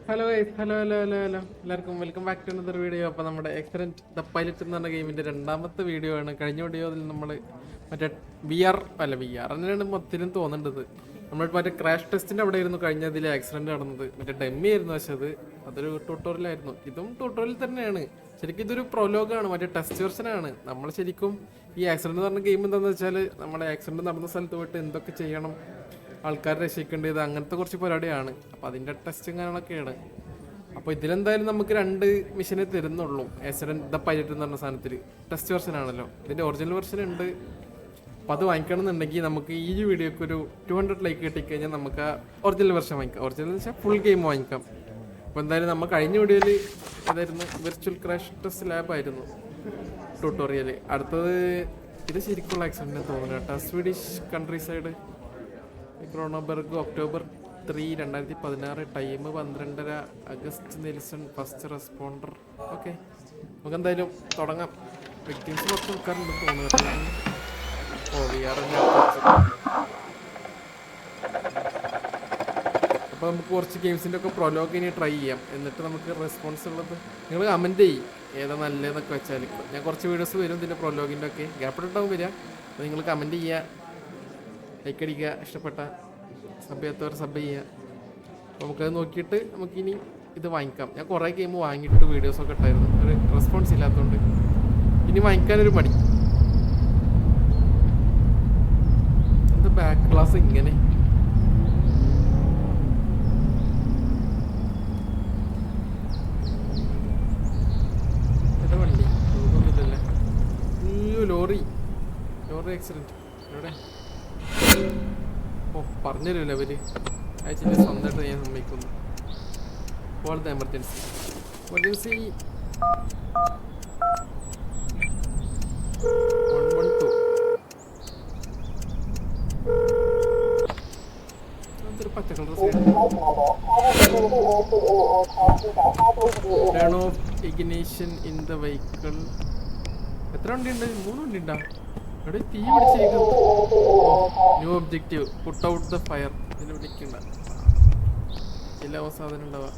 Hello guys, hello എല്ലാവർക്കും welcome back to another video. അപ്പോൾ നമ്മുടെ എക്സലന്റ് ദ പൈലറ്റ് എന്ന് പറഞ്ഞ ഗെയിമിൻ്റെ രണ്ടാമത്തെ വീഡിയോ ആണ്. കഴിഞ്ഞ വീഡിയോയിൽ നമ്മൾ മറ്റേ വി ആർ തന്നെയാണ് മൊത്തത്തിലും തോന്നേണ്ടത്. നമ്മൾ മറ്റേ ക്രാഷ് ടെസ്റ്റിൻ്റെ അവിടെ ആയിരുന്നു കഴിഞ്ഞതിൽ ആക്സിഡൻറ്റ് നടന്നത്. മറ്റേ ഡെമ്മി ആയിരുന്നു, പക്ഷേ അതൊരു ട്യൂട്ടോറിയലായിരുന്നു. ഇതും ട്യൂട്ടോറിയൽ തന്നെയാണ്. ശരിക്കും ഇതൊരു പ്രൊലോഗാണ്, മറ്റേ ടെസ്റ്റ് വെർഷനാണ്. നമ്മൾ ശരിക്കും ഈ ആക്സിഡൻറ്റ് എന്ന് പറഞ്ഞ ഗെയിം എന്താണെന്ന് വെച്ചാൽ നമ്മുടെ ആക്സിഡൻറ്റ് നടന്ന സ്ഥലത്ത് പോയിട്ട് എന്തൊക്കെ ചെയ്യണം, ആൾക്കാരെ രക്ഷിക്കേണ്ടത്, അങ്ങനത്തെ കുറച്ച് പരിപാടിയാണ്. അപ്പോൾ അതിൻ്റെ ടെസ്റ്റും കാര്യങ്ങളൊക്കെയാണ്. അപ്പോൾ ഇതിലെന്തായാലും നമുക്ക് 2 മിഷനെ തരുന്നുള്ളൂ. ആക്സിഡൻറ്റ് ദ പൈലറ്റ് എന്ന് പറഞ്ഞ സാധനത്തിൽ ടെസ്റ്റ് വെർഷൻ ആണല്ലോ. ഇതിൻ്റെ ഒറിജിനൽ വെർഷൻ ഉണ്ട്. അപ്പോൾ അത് വാങ്ങിക്കണമെന്നുണ്ടെങ്കിൽ നമുക്ക് ഈ വീഡിയോക്ക് ഒരു 200 ലൈക്ക് കിട്ടിക്കഴിഞ്ഞാൽ നമുക്ക് ആ ഒറിജിനൽ വെർഷൻ വാങ്ങിക്കാം. ഒറിജിനൽ എന്ന് വെച്ചാൽ ഫുൾ ഗെയിം വാങ്ങിക്കാം. അപ്പോൾ എന്തായാലും നമ്മൾ കഴിഞ്ഞ വീഡിയോയിൽ ഏതായിരുന്നു, വിർച്വൽ ക്രാഷ് ടെസ്റ്റ് ലാബായിരുന്നു ട്യൂട്ടോറിയൽ. അടുത്തത് ഇത് ശരിക്കുള്ള ആക്സിഡൻറ്റ് തോന്നുന്നു കേട്ടോ. Swedish countryside Kronoberg October 3, 2016. Time 12:30. August Nelson first responder. Okay, നമുക്ക് എന്തായാലും തുടങ്ങാം. വിക്ടിംസ് കുറച്ച് ആൾക്കാരുണ്ടെന്ന് തോന്നുന്നു. അപ്പോൾ നമുക്ക് കുറച്ച് ഗെയിംസിൻ്റെ ഒക്കെ പ്രൊലോഗ് ഇനി ട്രൈ ചെയ്യാം. എന്നിട്ട് നമുക്ക് റെസ്പോൺസ് ഉള്ളത് നിങ്ങൾ കമൻറ്റ് ചെയ്യും ഏതാ നല്ലതെന്നൊക്കെ വെച്ചാൽ. ഞാൻ കുറച്ച് വീഡിയോസ് വരും ഇതിൻ്റെ പ്രൊലോഗിൻ്റെ ഒക്കെ ഗ്യാപ്പിട്ടുണ്ടാവും വരിക. അപ്പോൾ നിങ്ങൾ കമൻറ്റ് ചെയ്യുക, ലൈക്ക് അടിക്കുക, ഇഷ്ടപ്പെട്ട സബ് ചെയ്യാത്തവർ സബ് ചെയ്യുക. അപ്പോൾ നമുക്കത് നോക്കിയിട്ട് നമുക്കിനി ഇത് വാങ്ങിക്കാം. ഞാൻ കുറേ ഗെയിം വാങ്ങിയിട്ട് വീഡിയോസൊക്കെ ഇട്ടായിരുന്നു, ഒരു റെസ്പോൺസ് ഇല്ലാത്തതുകൊണ്ട് ഇനി വാങ്ങിക്കാനൊരു മടി. എന്താ ബാക്ക് ക്ലാസ് ഇങ്ങനെ? എന്താ വണ്ടി ഒന്നുമില്ലല്ലേ? അയ്യോ, ലോറി ആക്സിഡൻറ്റ് എവിടെ? ഓ, പറഞ്ഞുതരുമല്ലോ അവര്. അയച്ചിട്ട് സ്വന്തമായിട്ട് ഞാൻ സമ്മതിക്കുന്നു. പോലത്തെ എമർജൻസി എമർജൻസി 112. അതൊരു പച്ച colour turn off ignition in the vehicle. എത്ര വണ്ടിയുണ്ട്? 3 വണ്ടി ഉണ്ടാ. ഇവിടെ തീ പിടിച്ചേക്കുന്നു. New objective put out the fire. ഇതിന് പിടിക്കണ്ട എല്ലാ സാധനം ഉണ്ടാവുക.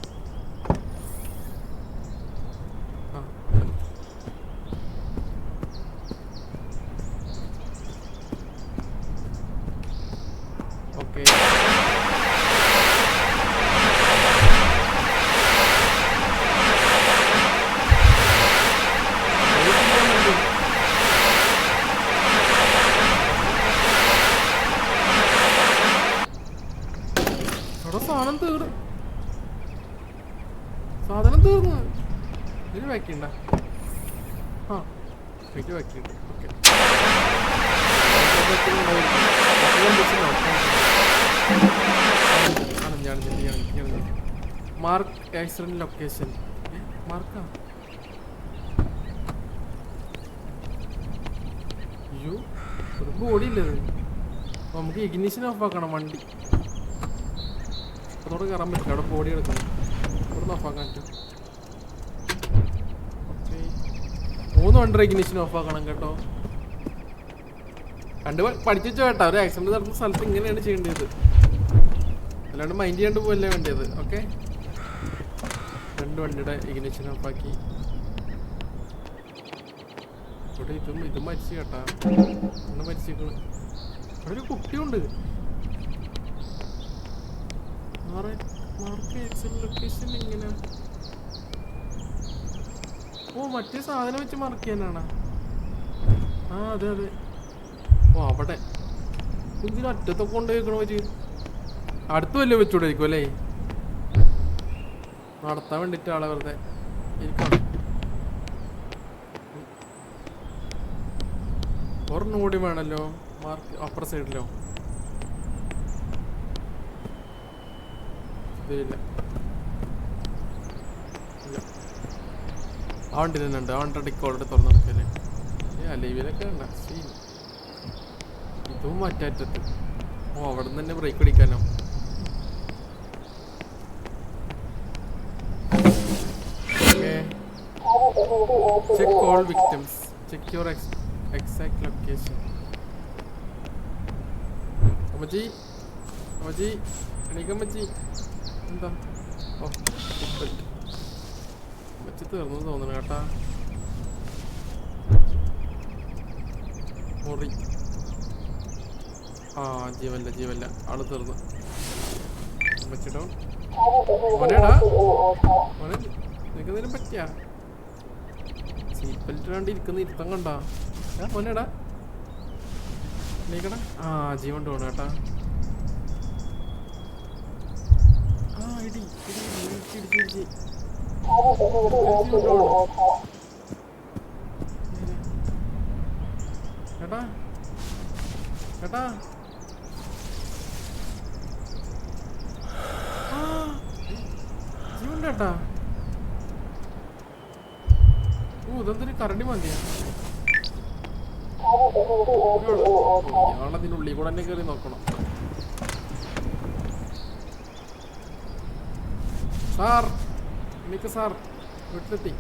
ഓക്കെ, സാധനം തീർന്നു. ഇതിന് ബാക്കിയുണ്ട? ആ, ഇത് ബാക്കിയുണ്ട്. Okay, mark accident location. മാർക്കാ? അയ്യോ, ഒരു ബോഡി ഇല്ലത്. നമുക്ക് ഇഗ്നിഷൻ ഓഫ് ആക്കണം വണ്ടി. അതോടെ കയറാൻ പറ്റില്ല, അവിടെ ബോഡി എടുക്കണം. ഇവിടെ ഓഫാക്കാൻ പറ്റും. ഓക്കെ, 3 വണ്ടി ഇഗ്നിഷൻ ഓഫാക്കണം കേട്ടോ. പഠിച്ചു വെച്ചോ കേട്ടോ. ഒരു ആക്സിഡന്റ് നടന്ന സ്ഥലത്ത് ഇങ്ങനെയാണ് ചെയ്യേണ്ടത്, അല്ലാണ്ട് മൈൻഡ് ചെയ്യാണ്ട് പോവല്ലേ വേണ്ടത്. ഓക്കെ, 2 വണ്ടിയുടെ ഇഗ്നിഷൻ ഓഫാക്കി. ഇവിടെ ഇത് മരിച്ചു കേട്ടാ. മരിച്ചേക്കണ്. അവിടെ ഒരു കുട്ടിയുണ്ട്. ലൊക്കേഷൻ എങ്ങനെ? ഓ, മറ്റേ സാധനം വെച്ച് മാർക്ക് ചെയ്യാനാണ്. ആ, അതെ. ഓ, അവിടെ ഇതിന് അറ്റത്തൊക്കെ കൊണ്ടുപോയിക്കണോ വെച്ച് അടുത്ത് വല്ലതും വെച്ചുകൊണ്ടിരിക്കും അല്ലേ? നടത്താൻ വേണ്ടിട്ട് ആളെ വെറുതെ ഇരിക്കണം. ഒരെണ്ണം കൂടി വേണല്ലോ മാർക്ക് അപ്പുറ സൈഡിലോ. ഇല്ല, ആ വണ്ടി തന്നെ ഉണ്ട്. ആ വണ്ടി ഡിക്കോൾഡ് തുറന്നു നടക്കല്ലേ? ലൈവിലൊക്കെ ഉണ്ട സീൻ. ഇതും മറ്ററ്റത്ത്. ഓ, അവിടെ നിന്ന് തന്നെ ബ്രേക്ക് അടിക്കാനോ? Check all victims, check your exact location. അമ്മച്ചി, എണീക്കമ്മച്ചി. എന്താ ഓ വെച്ച് തീർന്നു തോന്നുന്നു കേട്ടാ. മുറി ആ ജീവല്ല ആള് തീർന്നു. വെച്ചിട്ടോ മോനേടാ മോനെ നിനക്ക് എന്തെങ്കിലും പറ്റിയാ? സീറ്റ് ബെൽറ്റ് ഇടാണ്ട് ഇരിക്കുന്ന ഇരുത്തം കണ്ടാ മോനേടാ നീക്കടാ. ആ ജീവൻ തോന്നു കേട്ടാ. ആ ഇടി ചേട്ടാ ചേട്ടാ ജീവൻ കേട്ടാ. ഓ ഇതെന്തൊരു കരണ്ടി മതിയാ. ഇയാളതിനുള്ളിൽ കൂടെ തന്നെ കയറി നോക്കണം. സാർ എനിക്ക് സാർ വീട്ടിലെത്തി.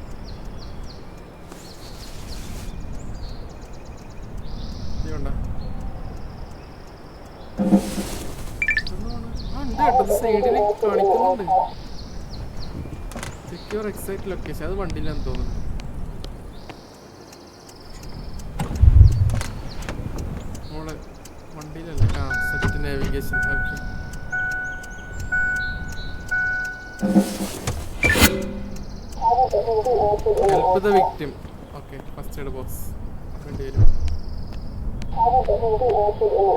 ഉണ്ട് കേട്ടോ സൈഡിൽ കാണിക്കുന്നുണ്ട്. Secure excite location. അത് വണ്ടിയിലാന്ന് തോന്നുന്നു. നമ്മള് വണ്ടിയിലല്ലേ. ആ set navigation. Okay help the victim. Okay first aid box വേണ്ടി വരും.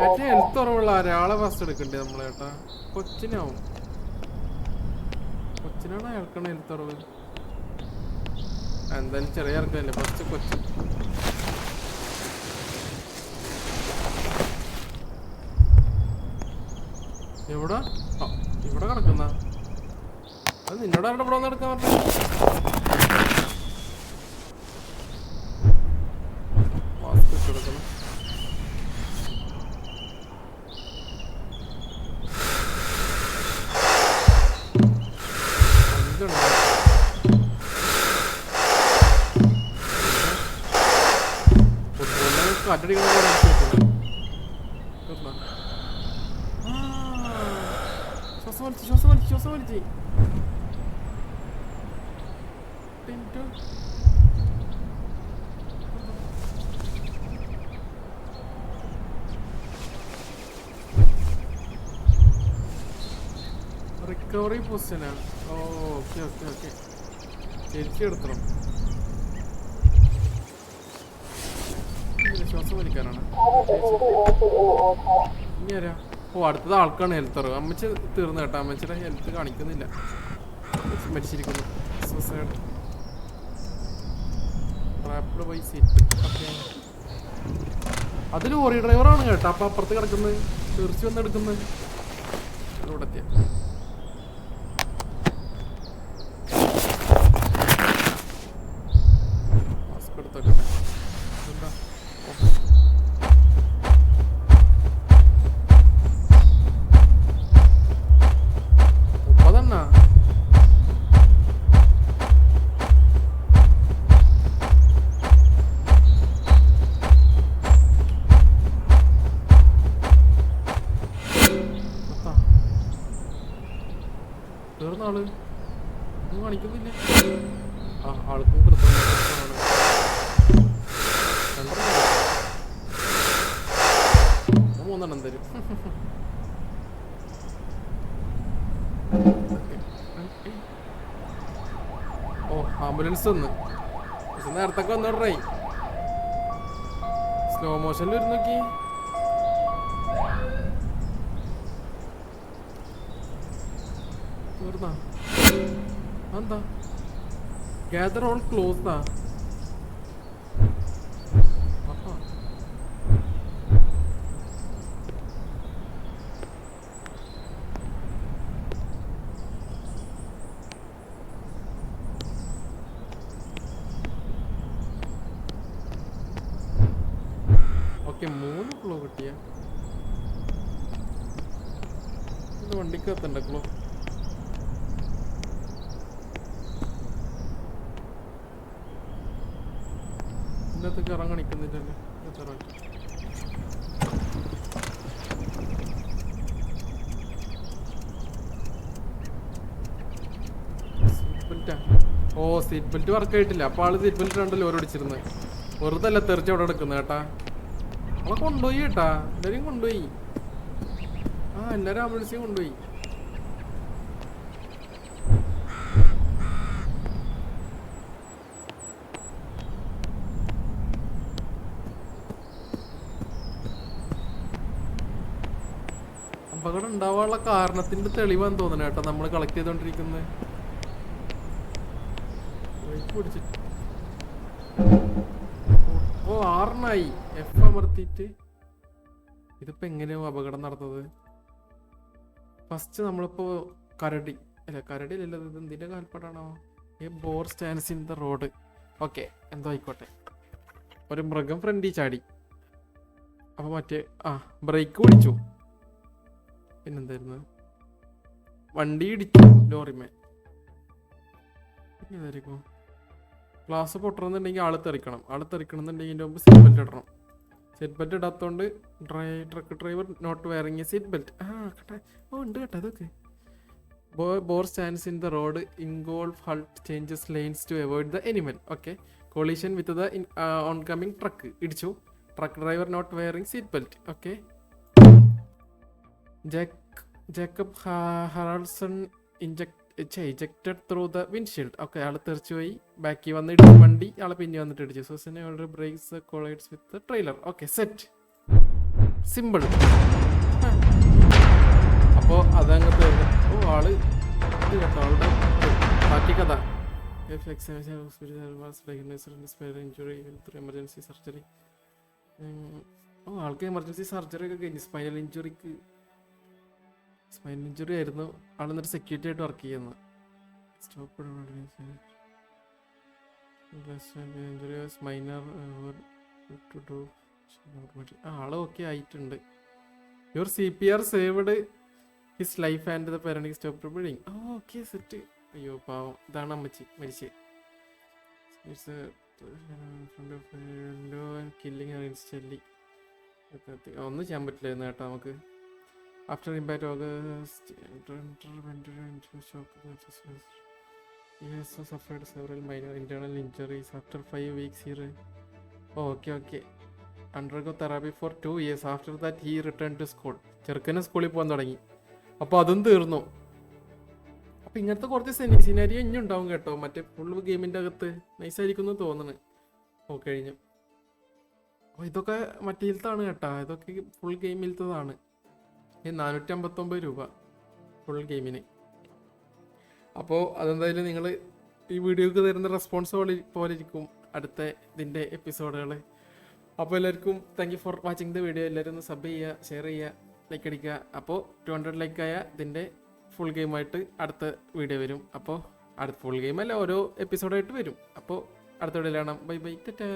ഏറ്റവും ഹെൽത്ത് കുറവുള്ള ഒരാളെ ഫസ്റ്റ് എടുക്കണ്ടേ നമ്മളെ ചേട്ടാ? കൊച്ചിനാവും. കൊച്ചിനാണ് അയാൾക്കാണ് ഹെൽത്ത് കുറവ്. എന്തായാലും ചെറിയ ആൾക്കല്ലേ ഫസ്റ്റ് കൊച്ചി. എവിടാ? ഇവിടെ കിടക്കുന്ന അത് നിന്നോട് ആരുടെ ഇവിടെ വന്ന് എടുക്കാൻ പറ്റും? മാസ്ക് ഇട്ട് എടുക്കണം. കാറ്റടിക്കണം. ശ്വാസം വലിച്ച് റിക്കവറി പൊസിഷനാ. ഓക്കെ ചെരിച്ചെടുക്കണം. ശ്വാസം വലിക്കാനാണ്. ഇനി ആരാ? ഓ അടുത്തത് ആൾക്കാണ് ഹെൽത്ത് അറിവ്. അമ്മച്ചി തീർന്നു കേട്ടോ. അമ്മച്ചിയുടെ ഹെൽത്ത് കാണിക്കുന്നില്ല. മരിച്ചിരിക്കുന്നു. Suicide trapped by seat. Okay അത് ലോറി ഡ്രൈവറാണ് കേട്ടോ. അപ്പം അപ്പുറത്ത് കിടക്കുന്നത് തീർച്ച വന്ന് എടുക്കുന്നത് ഇവിടെ എത്തിയ. മാസ്ക് എടുത്തോട്ടെ. എന്താ മുപ്പതെണ്ണ? തീർന്ന ആള് ഒന്നും കാണിക്കുന്നില്ല. ആ ആൾക്കും കൃത്യമാണ്. മൂന്നെണ്ണം തരും. ഓ ആംബുലൻസ് വന്ന്. പക്ഷെ നേരത്തൊക്കെ വന്നോട്ടെ. സ്ലോ മോഷനിൽ വരും നോക്കി. തീർന്നാ എന്താ? ഗ്യാദർ ഓൾ ക്ലോസ്ഡാ. ഓക്കെ 3 ക്ലോ കിട്ടിയ. വണ്ടിക്കകത്തുണ്ട് ക്ലോ. ഇതിനകത്ത് കയറാൻ കാണിക്കുന്നില്ലല്ലേ? ബെൽറ്റാ. ഓ സീറ്റ് ബെൽറ്റ് വർക്ക് ആയിട്ടില്ല. അപ്പോൾ ആള് സീറ്റ് ബെൽറ്റ് കണ്ടല്ലോ ഓരോ അടിച്ചിരുന്നത്. വെറുതെ അല്ല തെറിച്ച് അവിടെ എടുക്കുന്നത് കേട്ടാ. നമ്മളെ കൊണ്ടുപോയി കേട്ടാ, എല്ലാവരെയും കൊണ്ടുപോയി. എല്ലാവരും ആംബുലൻസിയും കൊണ്ടുപോയി. അപകടം ഉണ്ടാവാനുള്ള കാരണത്തിന്റെ തെളിവാന്ന് തോന്നുന്നു കേട്ടോ നമ്മൾ കളക്ട് ചെയ്തോണ്ടിരിക്കുന്നത്. ഓ 6 എഫ് അമർത്തിട്ട്. ഇതിപ്പോ എങ്ങനെയാവും അപകടം നടന്നത്? ഫസ്റ്റ് നമ്മളിപ്പോ കരടി അല്ലല്ലോ, ഇത് എന്തിന്റെ കാൽപ്പാടാണോ? ഈ boar stands in the road. Okay, എന്തോ ആയിക്കോട്ടെ. ഒരു മൃഗം ഫ്രണ്ടിൽ ചാടി. അപ്പൊ മറ്റേ ബ്രേക്ക് പിടിച്ചു. പിന്നെന്തായിരുന്നു? വണ്ടി ഇടിച്ചു ലോറിമേ. പിന്നെ എന്തായിരിക്കും? ഗ്ലാസ് പൊട്ടണമെന്നുണ്ടെങ്കിൽ ആള് തെറിക്കണം എന്നുണ്ടെങ്കിൽ ഇതിൻ്റെ മുമ്പ് സീറ്റ് ബെൽറ്റ് ഇടണം. സീറ്റ് ബെൽറ്റ് ഇടാത്തതുകൊണ്ട് truck driver not wearing a seat belt. ഉണ്ട് കേട്ടോ അതൊക്കെ. Boar stands in the road, involve halt, changes lanes to avoid the animal. Okay, collision with the oncoming truck. ഇടിച്ചു. Truck driver not wearing seat belt. Okay. Jacob Haralson ejected through the windshield. Okay, ആള് തെറിച്ചു പോയി. ബാക്കി വന്ന് ഇടിച്ച വണ്ടി ആളെ പിന്നെ വന്നിട്ട് ഇടിച്ചു. സോസിനെ ഓൾറെഡി ബ്രേക്സ് കൊളൈഡ്സ് വിത്ത് ട്രെയിലർ. Okay, set, simple. അപ്പോൾ അതങ്ങ് തീർന്നു. ആള് ഇത് കേട്ടോ, ആളുടെ ബാക്കി കഥ. Emergency surgery. ആൾക്ക് എമർജൻസി സർജറി ഒക്കെ കഴിഞ്ഞു. സ്പൈനൽ ഇഞ്ചുറി ആയിരുന്നു. ആൾ എന്നിട്ട് സെക്യൂരിറ്റി ആയിട്ട് വർക്ക് ചെയ്യുന്നു. ആള് ഓക്കെ ആയിട്ടുണ്ട്. Your CPR saved his life and the parenting stop bleeding. Okay, set. അയ്യോ പാവം, ഇതാണ് അമ്മച്ചി മരിച്ചത്. Killing instantly. ഒന്നും ചെയ്യാൻ പറ്റില്ലായിരുന്നു കേട്ടോ നമുക്ക്. After impact, August he also suffered several minor internal injuries. After 5 weeks, he undergo therapy for 2 years. After that, he returned to school. ചെറുക്കനെ സ്കൂളിൽ പോകാൻ തുടങ്ങി. അപ്പോൾ അതും തീർന്നു. അപ്പോൾ ഇങ്ങനത്തെ കുറച്ച് സിനാരിയോ ഇനി ഉണ്ടാവും കേട്ടോ. മറ്റേ ഫുൾ ഗെയിമിൻ്റെ അകത്ത് നൈസായിരിക്കും എന്ന് തോന്നുന്നു. കഴിഞ്ഞു. അപ്പോൾ ഇതൊക്കെ മറ്റേതാണ് കേട്ടോ. ഇതൊക്കെ ഫുൾ ഗെയിമിലത്തതാണ്. 459 രൂപ ഫുൾ ഗെയിമിന്. അപ്പോൾ അതെന്തായാലും നിങ്ങൾ ഈ വീഡിയോക്ക് തരുന്ന റെസ്പോൺസ് പോലെ ഇരിക്കും അടുത്ത ഇതിൻ്റെ എപ്പിസോഡുകൾ. അപ്പോൾ എല്ലാവർക്കും thank you for watching the video. എല്ലാവരും ഒന്ന് സബ് ചെയ്യുക, ഷെയർ ചെയ്യുക, ലൈക്ക് അടിക്കുക. അപ്പോൾ 200 ലൈക്കായ ഇതിൻ്റെ ഫുൾ ഗെയിമായിട്ട് അടുത്ത വീഡിയോ വരും. അപ്പോൾ അടുത്ത ഫുൾ ഗെയിമല്ല, ഓരോ എപ്പിസോഡായിട്ട് വരും. അപ്പോൾ അടുത്ത വീഡിയോയിൽ കാണാം. Bye bye, Tata.